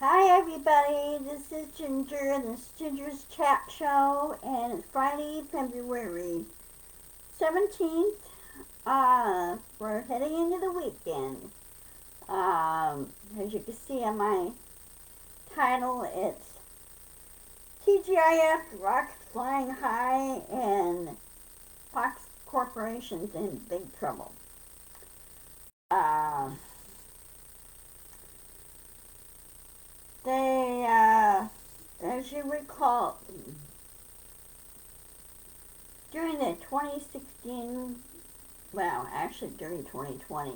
Hi everybody, this is Ginger and this is Ginger's Chat Show and it's Friday, February 17th. We're heading into the weekend. As you can see on my title, it's TGIF-Rocket flying high and Fox Corporation's in big trouble. Uh, as you recall, during the 2016, well, actually during 2020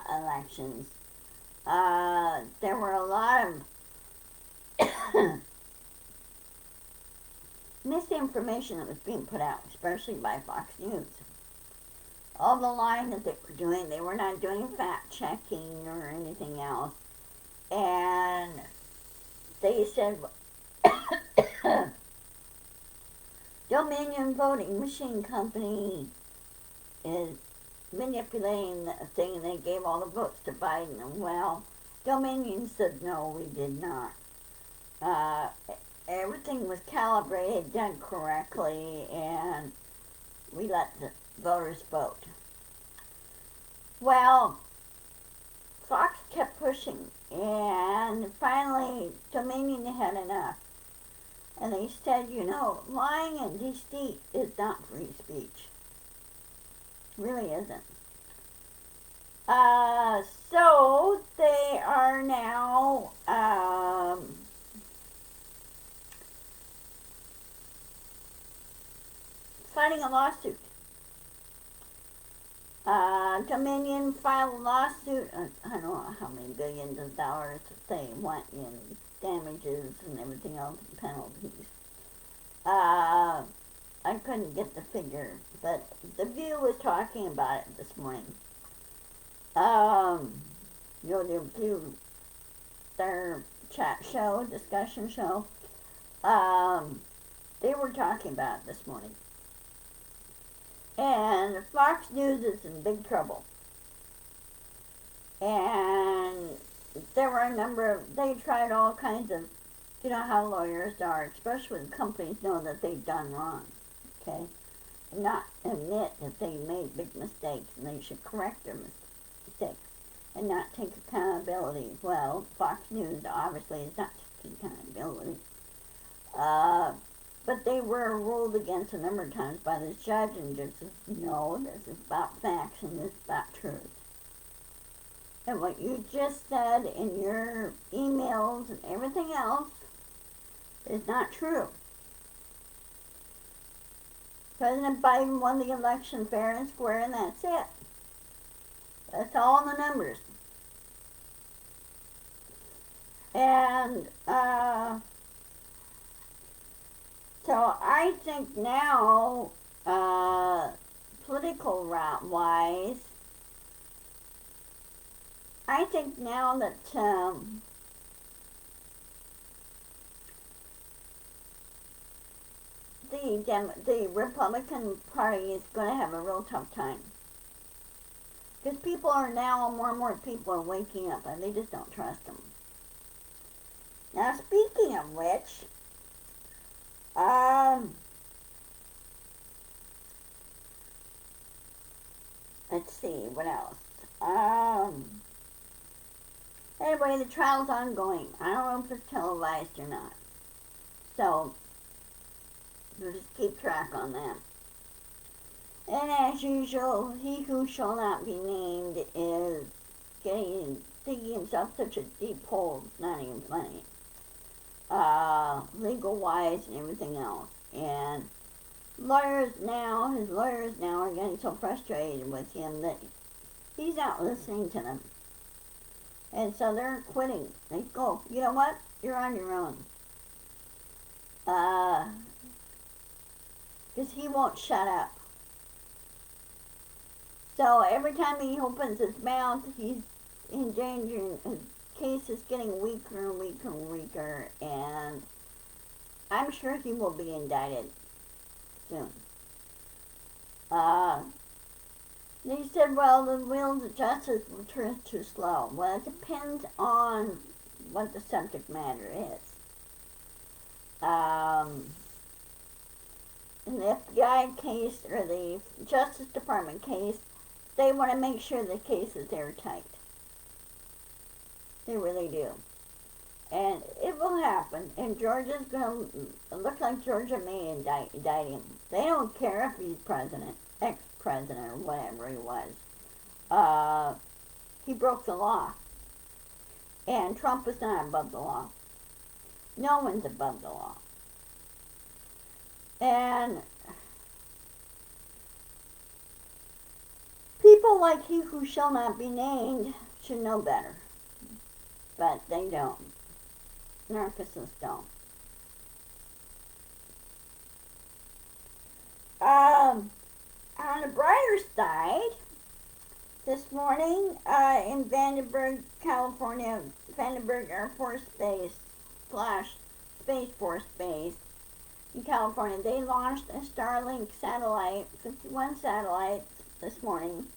elections, there were a lot of misinformation that was being put out, especially by Fox News. All the lying that they were doing, they were not doing fact checking or anything else. And they said Dominion Voting Machine Company is manipulating the thing, and they gave all the votes to Biden. And well, Dominion said no, we did not. Everything was calibrated, done correctly, and we let the voters vote. Well, Fox kept pushing, and finally Dominion had enough. And they said, lying and deceit is not free speech. It really isn't. So they are now fighting a lawsuit. Dominion filed a lawsuit. I don't know how many billions of dollars they want in damages and everything else, and penalties. I couldn't get the figure, but The View was talking about it this morning. The View, their chat show, discussion show, they were talking about it this morning. And Fox News is in big trouble. And there were a number of, they tried all kinds of, you know how lawyers are, especially when companies know that they've done wrong, okay? And not admit that they made big mistakes and they should correct their mistakes and not take accountability. Well, Fox News obviously is not taking accountability. But they were ruled against a number of times by this judge, and just says, no, this is about facts and this is about truth. And what you just said in your emails and everything else is not true. President Biden won the election fair and square, and that's it. That's all in the numbers. And, so I think now, political route-wise, I think now that the Republican Party is going to have a real tough time. Because people are now, more and more people are waking up, and they just don't trust them. Now, speaking of which, let's see, what else? Anyway, the trial's ongoing. I don't know if it's televised or not. So, we'll just keep track on that. And as usual, he who shall not be named is digging himself such a deep hole, it's not even funny. Legal-wise and everything else. And his lawyers now are getting so frustrated with him that he's not listening to them. And so they're quitting. They go, you know what? You're on your own. Because he won't shut up. So every time he opens his mouth, he's endangering, his case is getting weaker and weaker and weaker, and I'm sure he will be indicted soon. They said, well, the wheels of justice will turn too slow. Well, it depends on what the subject matter is. Um, in the FBI case or the Justice Department case, they want to make sure the case is airtight. They really do. And it will happen. And Georgia's going to look like Georgia may indict him. They don't care if he's president, ex-president, or whatever he was. He broke the law. And Trump is not above the law. No one's above the law. And people like he who shall not be named should know better. But they don't. Narcissists don't. On the brighter side, this morning in Vandenberg, California, Vandenberg Air Force Base / Space Force Base in California, they launched a Starlink satellite, 51 satellites this morning,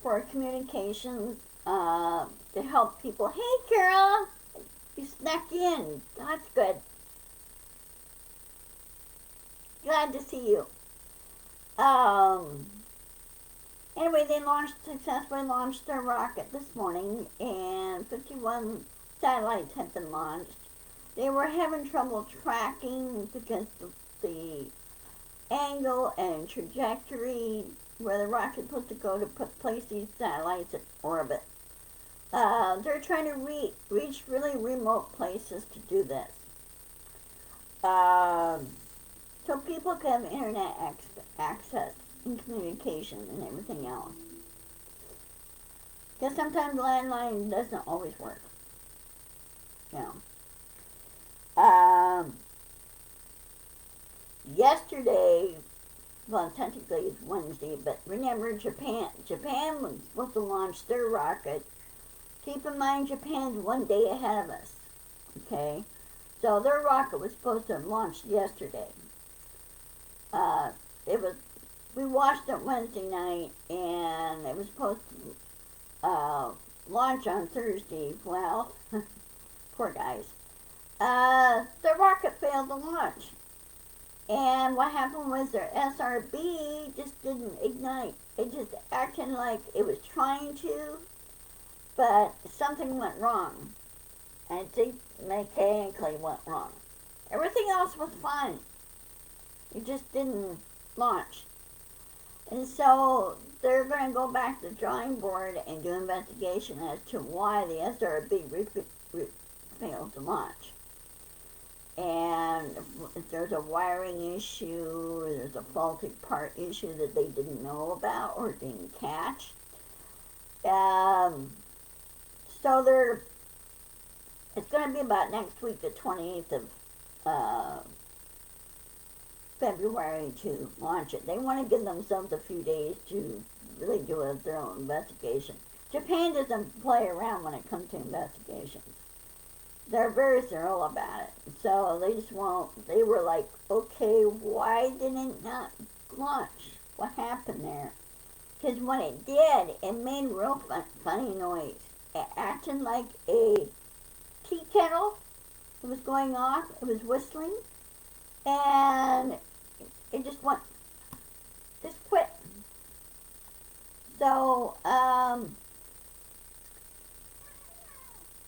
for communications to help people. Hey, Carol, you snuck in. That's good. Glad to see you. Anyway, they successfully launched their rocket this morning, and 51 satellites have been launched. They were having trouble tracking because the angle and trajectory where the rocket's supposed to go to place these satellites in orbit. They're trying to reach really remote places to do this. So people can have internet access and communication and everything else. Because sometimes landline doesn't always work. Yesterday, well, technically it's Wednesday, but remember Japan was supposed to launch their rocket. Keep in mind Japan's one day ahead of us, okay? So their rocket was supposed to have launched yesterday. We watched it Wednesday night, and it was supposed to launch on Thursday. Well, poor guys. The rocket failed to launch. And what happened was their SRB just didn't ignite. It just acted like it was trying to, but something went wrong. And it mechanically went wrong. Everything else was fine. It just didn't launch. And so they're going to go back to the drawing board and do an investigation as to why the SRB failed to launch. And if there's a wiring issue, or there's a faulty part issue that they didn't know about or didn't catch. So it's going to be about next week, the 28th of February, to launch it. They want to give themselves a few days to really do their own investigation. Japan doesn't play around when it comes to investigations. They're very thorough about it. So they just won't. They were like, okay, why didn't it not launch? What happened there? Because when it did, it made real funny noise. It acted like a tea kettle. It was going off. It was whistling. And it just quit. So,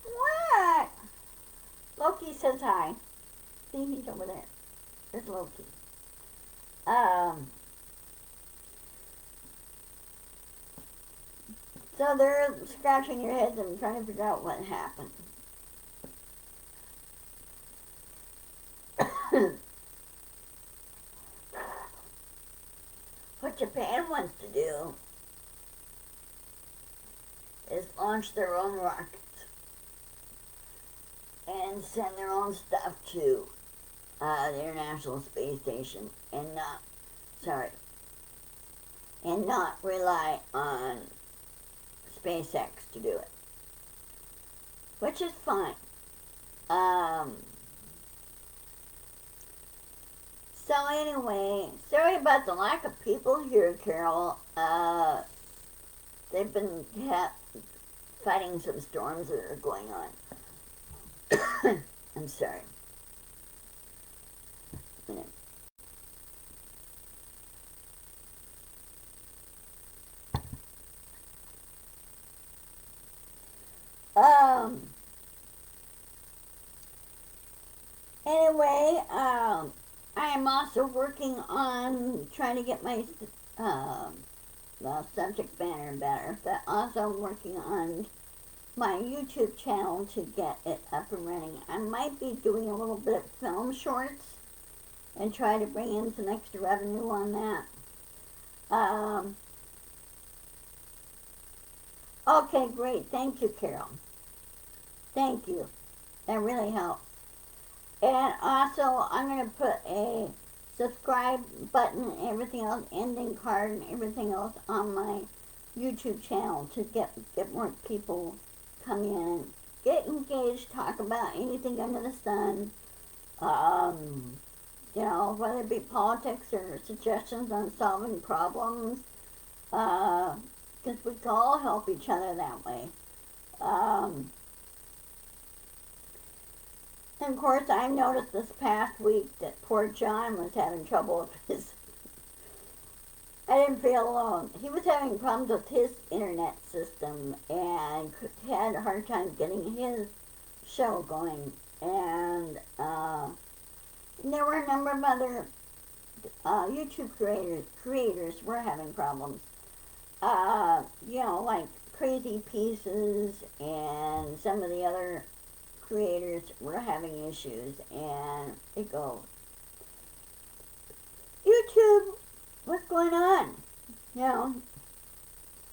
what? Loki says hi. See, he's over there. There's Loki. So they're scratching your heads and trying to figure out what happened. What Japan wants to do is launch their own rockets and send their own stuff to the International Space Station and not rely on SpaceX to do it, which is fine. So anyway, sorry about the lack of people here, Carol. They've been fighting some storms that are going on. I'm sorry. A minute. Anyway, I am also working on trying to get my subject matter better, but also working on my YouTube channel to get it up and running. I might be doing a little bit of film shorts and try to bring in some extra revenue on that. Okay, great. Thank you, Carol. Thank you. That really helps. And also, I'm going to put a subscribe button and everything else, ending card and everything else on my YouTube channel to get more people come in and get engaged, talk about anything under the sun. You know, whether it be politics or suggestions on solving problems, because we can all help each other that way. And of course, I noticed this past week that poor John was having trouble with his. I didn't feel alone. He was having problems with his internet system and had a hard time getting his show going. And there were a number of other YouTube creators were having problems. You know, like Crazy Pieces and some of the other creators were having issues, and they go, YouTube, what's going on? You know,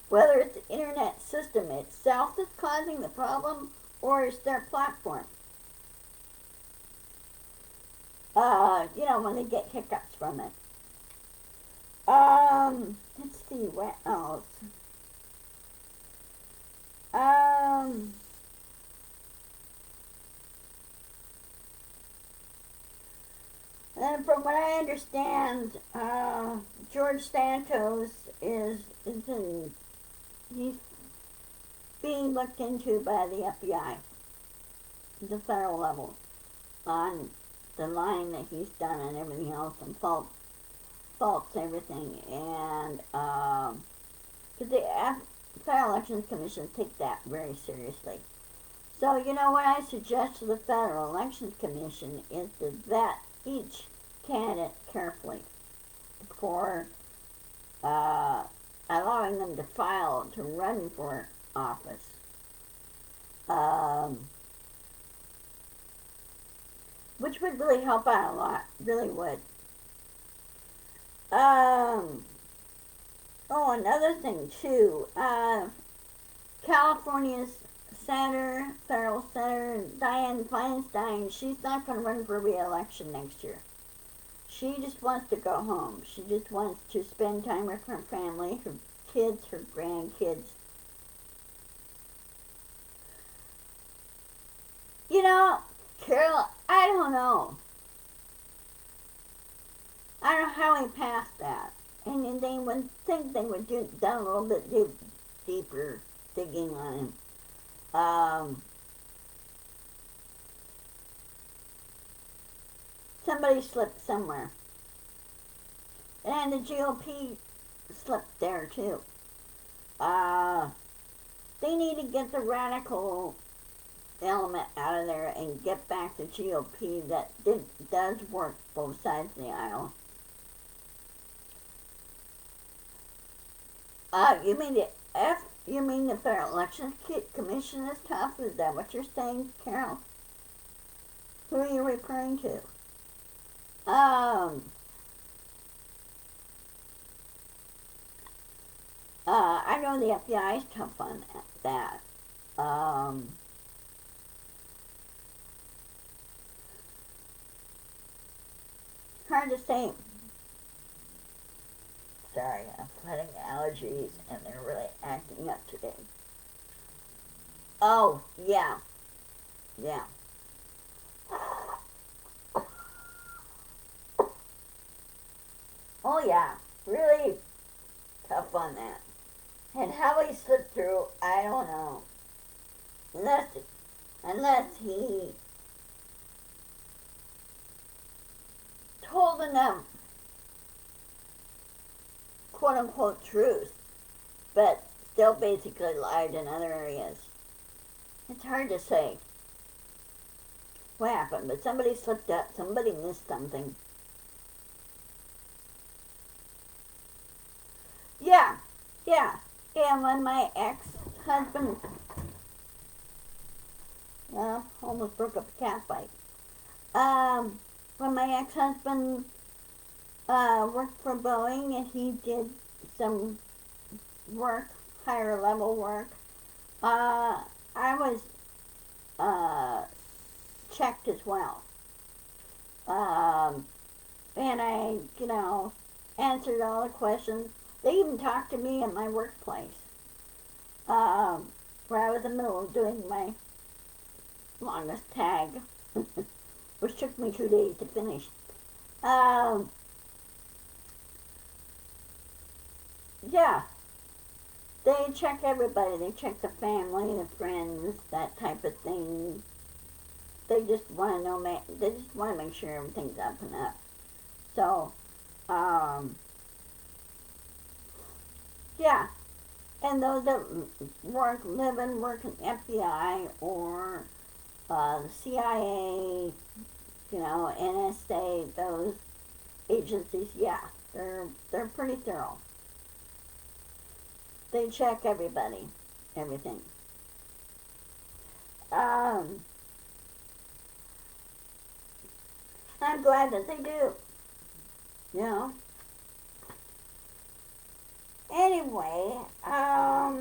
whether it's the internet system itself that's causing the problem, or it's their platform. You know, when they get hiccups from it. Let's see, what else? And from what I understand, George Santos is in, he's being looked into by the FBI, the federal level, on the lying that he's done and everything else, and faults everything, and because the Federal Elections Commission take that very seriously. So, you know, what I suggest to the Federal Elections Commission is to vet each candidate carefully before allowing them to file to run for office. Which would really help out a lot, really would. Oh, another thing too, California's federal senator, Dianne Feinstein, she's not going to run for re-election next year. She just wants to go home. She just wants to spend time with her family, her kids, her grandkids. You know, Carol, I don't know. I don't know how he passed that. And they would think they would do done a little bit deeper digging on him. Somebody slipped somewhere. And the GOP slipped there too. They need to get the radical element out of there and get back the GOP that does work both sides of the aisle. You mean the Federal Elections Commission is tough? Is that what you're saying, Carol? Who are you referring to? I know the FBI is tough on that. Hard to say. Sorry, I'm fighting allergies and they're really acting up today. Oh, yeah. Yeah. Oh, yeah. Really tough on that. And how he slipped through, I don't know. unless he told enough quote unquote truth, but still basically lied in other areas. It's hard to say what happened, but somebody slipped up, somebody missed something. Yeah, yeah. And when my ex-husband, well, almost broke up a cat fight. When my ex-husband worked for Boeing and he did some work, higher level work, I was checked as well. And I, answered all the questions. They even talked to me at my workplace, where I was in the middle of doing my longest tag, which took me 2 days to finish. Yeah, they check everybody. They check the family, the friends, that type of thing. They just want to know. They just want to make sure everything's up and up. So, yeah. And those that live and work in FBI or the CIA, NSA, those agencies, yeah, they're pretty thorough. They check everybody, everything. I'm glad that they do. You know. Anyway, let's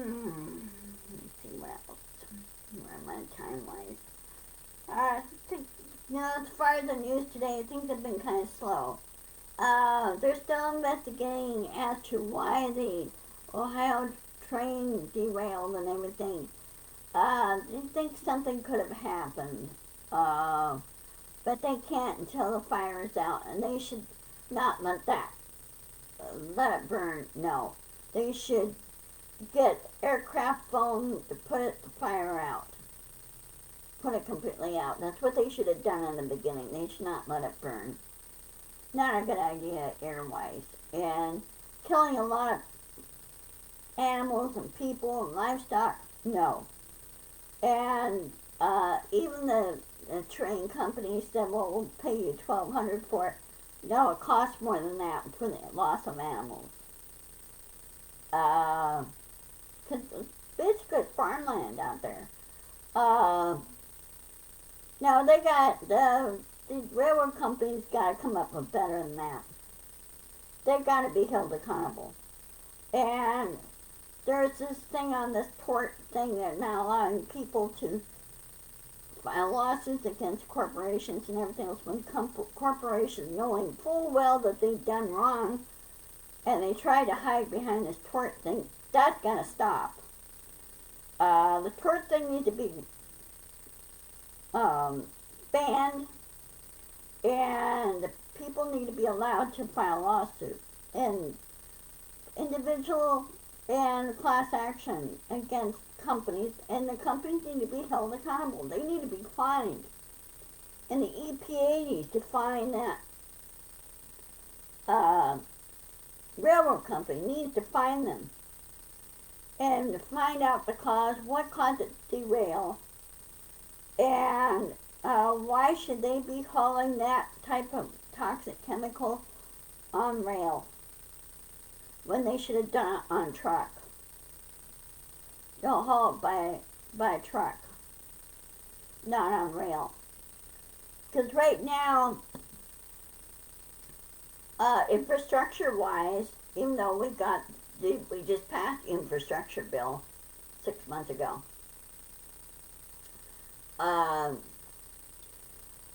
see what else. Where am I time-wise? As far as the news today, things have been kind of slow. They're still investigating as to why the Ohio train derailed and everything. They think something could have happened, but they can't until the fire is out, and they should not let it burn. No, they should get aircraft foam to put the fire out, put it completely out. That's what they should have done in the beginning. They should not let it burn. Not a good idea air-wise, and killing a lot of animals and people and livestock, no. And even the train company said, well, we'll pay you $1,200 for it. No, it costs more than that for the loss of animals. Because it's basically farmland out there. Now they got, the railroad companies got to come up with better than that. They've got to be held accountable. And there's this thing on this tort thing that now allowing people to file lawsuits against corporations and everything else when corporations knowing full well that they've done wrong and they try to hide behind this tort thing. That's gonna stop. The tort thing needs to be banned, and the people need to be allowed to file lawsuits and individual and class action against companies, and the companies need to be held accountable. They need to be fined, and the EPA needs to fine that railroad company needs to fine them and find out the cause, what caused it to derail, and why should they be hauling that type of toxic chemical on rail when they should have done it on truck. Don't haul it by truck, not on rail. Because right now, infrastructure-wise, even though we just passed infrastructure bill 6 months ago,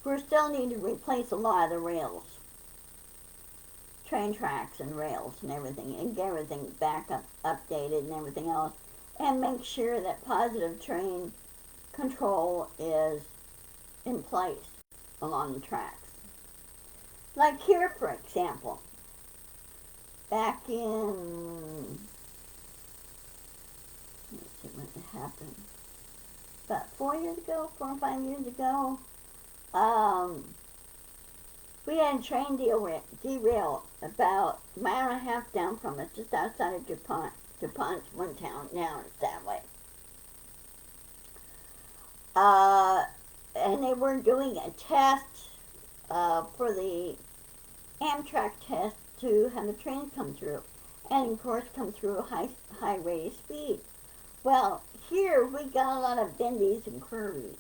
we still need to replace a lot of the rails, train tracks and rails and everything, and get everything back updated and everything else, and make sure that positive train control is in place along the tracks. Like here, for example, back in, let's see what happened. about 4 or 5 years ago, um, we had a train derail about a mile and a half down from us, just outside of DuPont. DuPont's one town, now it's that way. And they were doing a test for the Amtrak test to have the trains come through, and of course come through high rate of speed. Well, here we got a lot of bendies and curvies,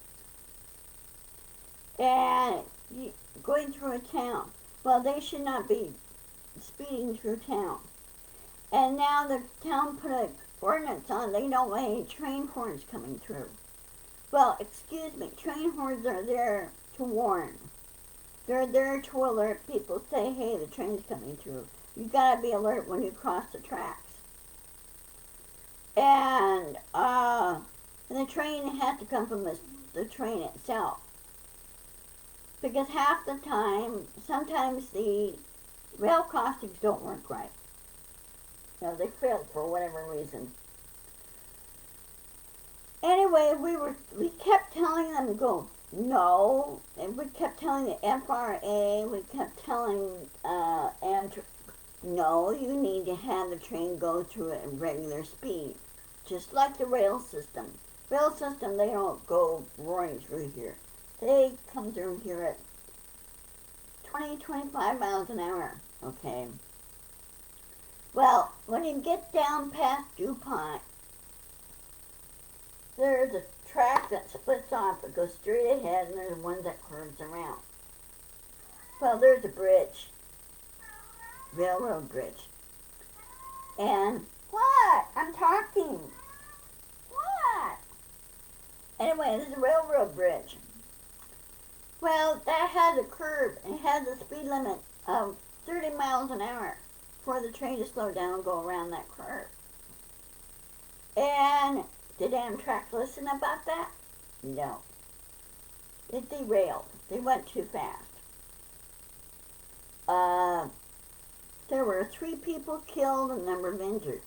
and going through a town. Well, they should not be speeding through town. And now the town put an ordinance on. They don't want any train horns coming through. Well, excuse me, train horns are there to warn. They're there to alert people, say, hey, the train's coming through. You gotta be alert when you cross the tracks. And the train has to come from the train itself. Because half the time, sometimes the rail crossings don't work right. You know, they failed for whatever reason. Anyway, we kept telling them to go no, and we kept telling the FRA, we kept telling Amtrak, no, you need to have the train go through at regular speed, just like the rail system. Rail system, they don't go roaring through here. They come through here at 25 miles an hour, okay? Well, when you get down past DuPont, there's a track that splits off. It goes straight ahead, and there's one that curves around. Well, there's a bridge, railroad bridge. And what? I'm talking. What? Anyway, there's a railroad bridge. Well, that has a curve. It has a speed limit of 30 miles an hour for the train to slow down and go around that curve. And did Amtrak listen about that? No. It derailed. They went too fast. There were 3 people killed and a number of injured.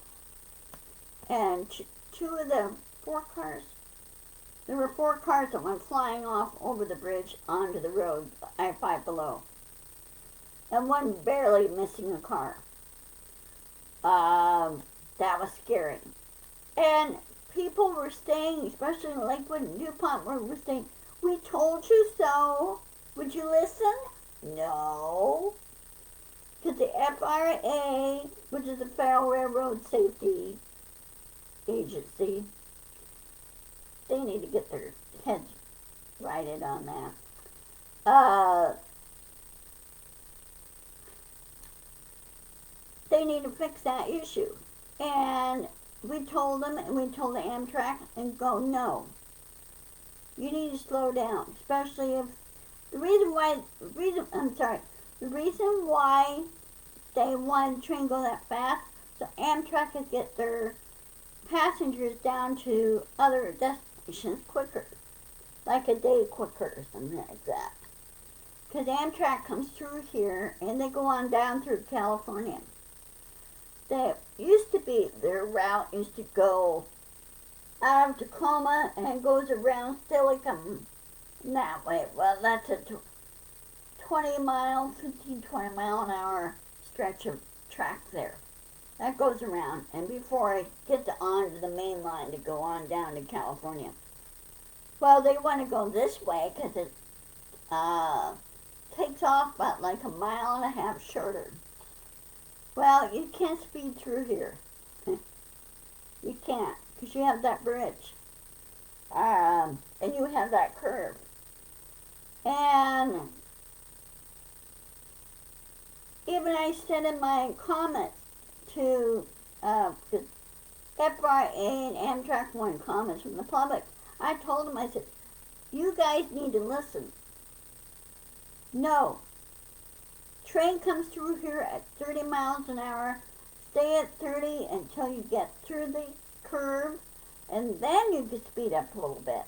And 2 of the 4 cars, there were 4 cars that went flying off over the bridge onto the road, I-5 below. And one barely missing a car. That was scary. And people were saying, especially in Lakewood and DuPont, were saying, we told you so. Would you listen? No. Because the FRA, which is the Federal Railroad Safety Agency, they need to get their heads righted on that. They need to fix that issue. And we told them, and we told the Amtrak, and go, no. You need to slow down, especially if, the reason why they wanted the train to go that fast, so Amtrak could get their passengers down to other destinations quicker, like a day quicker or something like that. Because Amtrak comes through here, and they go on down through California. Their route used to go out of Tacoma and goes around Silicon that way. Well, that's a 20 mile an hour stretch of track there. That goes around, and before it gets onto the main line to go on down to California. Well, they want to go this way because it takes off about like a mile and a half shorter. Well, you can't speed through here. You can't, because you have that bridge. And you have that curve. And even I said in my comments to the FRA and Amtrak wanted comments from the public, I told them, I said, you guys need to listen. No. Train comes through here at 30 miles an hour. Stay at 30 until you get through the curve, and then you can speed up a little bit.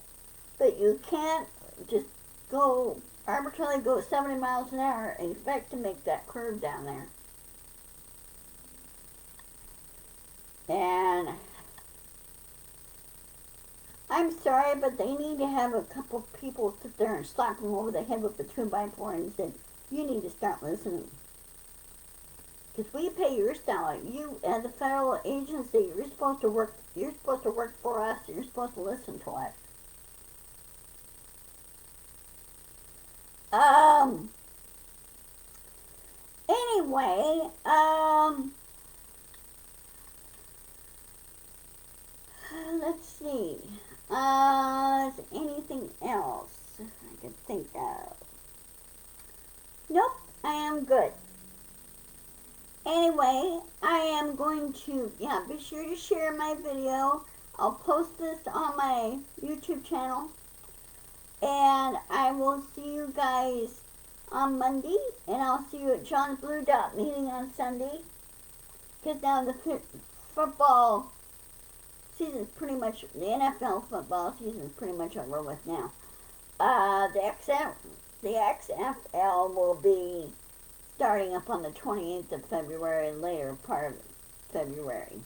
But you can't just arbitrarily go 70 miles an hour and expect to make that curve down there. And I'm sorry, but they need to have a couple people sit there and slap them over the head with a 2x4 and say, you need to start listening. Because we pay your salary. You, as a federal agency, you're supposed to work. You're supposed to work for us. You're supposed to listen to us. Um. Anyway. Let's see. Is there anything else I could think of? Nope. I am good. Anyway, I am going to, be sure to share my video. I'll post this on my YouTube channel. And I will see you guys on Monday. And I'll see you at John's Blue Dot meeting on Sunday. Because now the football season's pretty much, the NFL football season's pretty much over with now. The XFL will be starting up on the 28th of February, later part of February.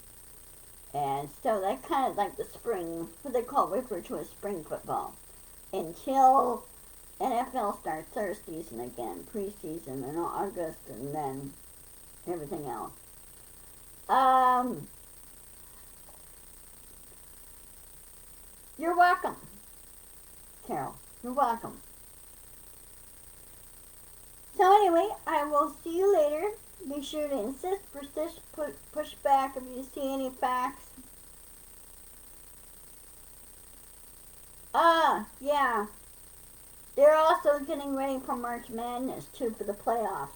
And so that kind of like the spring, what they refer to as spring football. Until NFL starts their season again, preseason in August, and then everything else. You're welcome, Carol. You're welcome. So anyway, I will see you later. Be sure to insist, persist, push back if you see any facts. Yeah. They're also getting ready for March Madness, too, for the playoffs.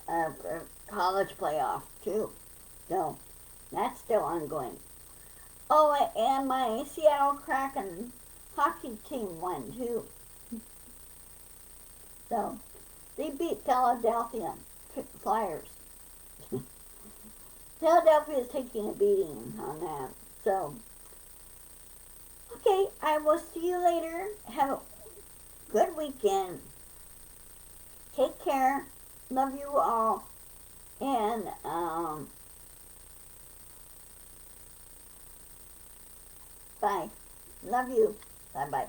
For college playoffs, too. So, that's still ongoing. Oh, and my Seattle Kraken hockey team won, too. So, they beat Philadelphia Flyers. Philadelphia is taking a beating on that. So, okay, I will see you later. Have a good weekend. Take care. Love you all. And, bye. Love you. Bye-bye.